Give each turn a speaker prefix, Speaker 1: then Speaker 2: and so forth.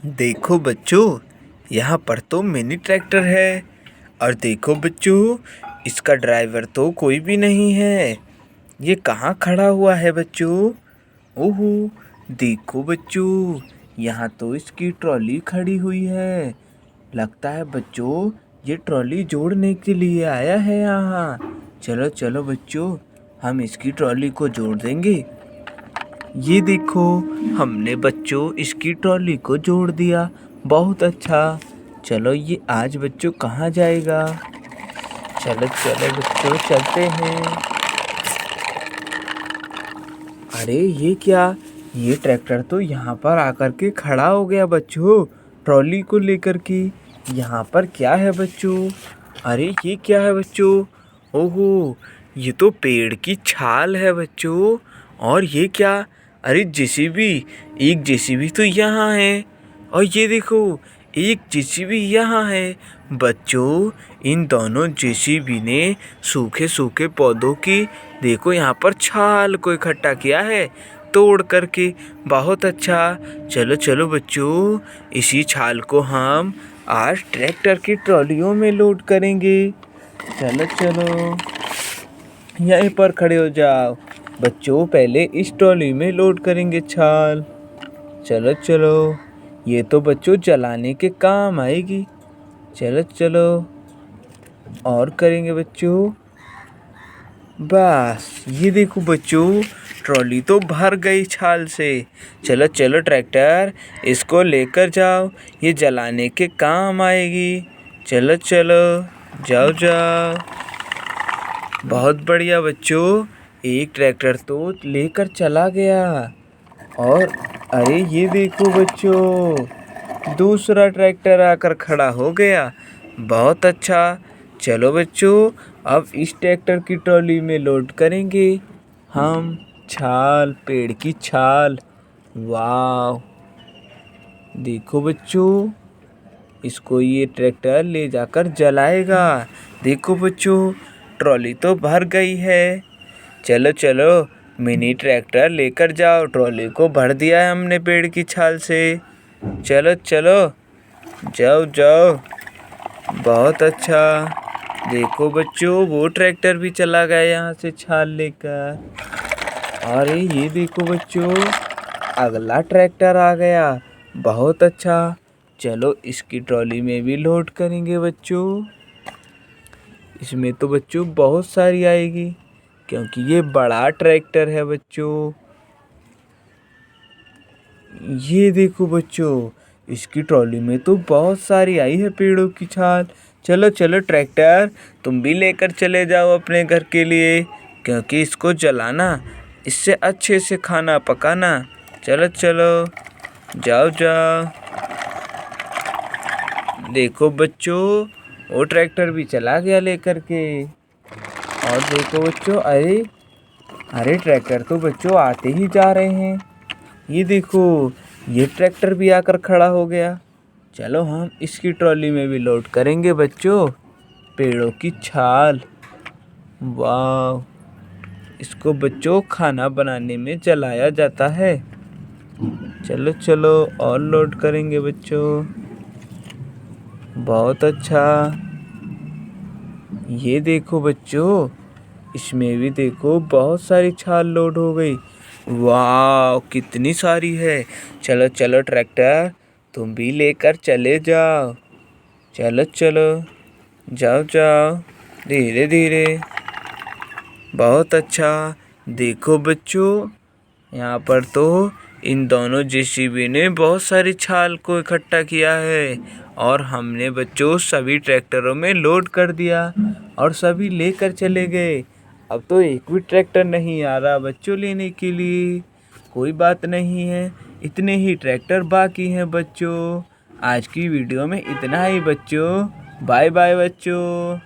Speaker 1: देखो बच्चों, यहाँ पर तो मिनी ट्रैक्टर है। और देखो बच्चों, इसका ड्राइवर तो कोई भी नहीं है। ये कहाँ खड़ा हुआ है बच्चों? ओहो, देखो बच्चों, यहाँ तो इसकी ट्रॉली खड़ी हुई है। लगता है बच्चों, ये ट्रॉली जोड़ने के लिए आया है यहाँ। चलो चलो बच्चों, हम इसकी ट्रॉली को जोड़ देंगे। ये देखो, हमने बच्चों इसकी ट्रॉली को जोड़ दिया। बहुत अच्छा। चलो ये आज बच्चों कहाँ जाएगा? चलो चलो बच्चों, चलते हैं। अरे ये क्या? ये ट्रैक्टर तो यहाँ पर आकर के खड़ा हो गया बच्चों, ट्रॉली को लेकर के। यहाँ पर क्या है बच्चों? अरे ये क्या है बच्चों? ओहो, ये तो पेड़ की छाल है बच्चों। और ये क्या? अरे जेसीबी, एक जेसीबी तो यहाँ है। और ये देखो, एक जेसीबी यहाँ है। बच्चों, इन दोनों जेसीबी ने सूखे सूखे पौधों की, देखो यहाँ पर छाल को इकट्ठा किया है तोड़ करके। बहुत अच्छा। चलो चलो बच्चों, इसी छाल को हम आज ट्रैक्टर की ट्रॉलियों में लोड करेंगे। चलो चलो, यहीं पर खड़े हो जाओ बच्चों, पहले इस ट्रॉली में लोड करेंगे छाल। चलो चलो, ये तो बच्चों जलाने के काम आएगी। चलो चलो, और करेंगे बच्चों। बस ये देखो बच्चों, ट्रॉली तो भर गई छाल से। चलो चलो ट्रैक्टर, इसको लेकर जाओ, ये जलाने के काम आएगी। चलो चलो, जाओ जाओ। बहुत बढ़िया बच्चों, एक ट्रैक्टर तो लेकर चला गया। और अरे ये देखो बच्चों, दूसरा ट्रैक्टर आकर खड़ा हो गया। बहुत अच्छा। चलो बच्चों, अब इस ट्रैक्टर की ट्रॉली में लोड करेंगे हम छाल, पेड़ की छाल। वाह, देखो बच्चों, इसको ये ट्रैक्टर ले जाकर जलाएगा। देखो बच्चों, ट्रॉली तो भर गई है। चलो चलो, मिनी ट्रैक्टर लेकर जाओ, ट्रॉली को भर दिया है हमने पेड़ की छाल से। चलो चलो, जाओ जाओ। बहुत अच्छा। देखो बच्चों, वो ट्रैक्टर भी चला गया यहाँ से छाल लेकर। अरे ये देखो बच्चों, अगला ट्रैक्टर आ गया। बहुत अच्छा। चलो इसकी ट्रॉली में भी लोड करेंगे बच्चों। इसमें तो बच्चों बहुत सारी आएगी, क्योंकि ये बड़ा ट्रैक्टर है बच्चों। ये देखो बच्चों, इसकी ट्रॉली में तो बहुत सारी आई है पेड़ों की छाल। चलो चलो ट्रैक्टर, तुम भी लेकर चले जाओ अपने घर के लिए, क्योंकि इसको जलाना, इससे अच्छे से खाना पकाना। चलो चलो, जाओ जाओ। देखो बच्चों, वो ट्रैक्टर भी चला गया लेकर के। और देखो बच्चों, अरे अरे ट्रैक्टर तो बच्चों आते ही जा रहे हैं। ये देखो, ये ट्रैक्टर भी आकर खड़ा हो गया। चलो हम इसकी ट्रॉली में भी लोड करेंगे बच्चों पेड़ों की छाल। वाह, इसको बच्चों खाना बनाने में जलाया जाता है। चलो चलो, और लोड करेंगे बच्चों। बहुत अच्छा। ये देखो बच्चों, इसमें भी देखो बहुत सारी छाल लोड हो गई। वाह, कितनी सारी है। चलो चलो ट्रैक्टर, तुम भी लेकर चले जाओ। चलो चलो, जाओ जाओ, धीरे धीरे। बहुत अच्छा। देखो बच्चों, यहाँ पर तो इन दोनों जेसीबी ने बहुत सारी छाल को इकट्ठा किया है। और हमने बच्चों सभी ट्रैक्टरों में लोड कर दिया और सभी लेकर चले गए। अब तो एक भी ट्रैक्टर नहीं आ रहा बच्चों लेने के लिए। कोई बात नहीं है, इतने ही ट्रैक्टर बाकी हैं बच्चों। आज की वीडियो में इतना ही बच्चों। बाय बाय बच्चों।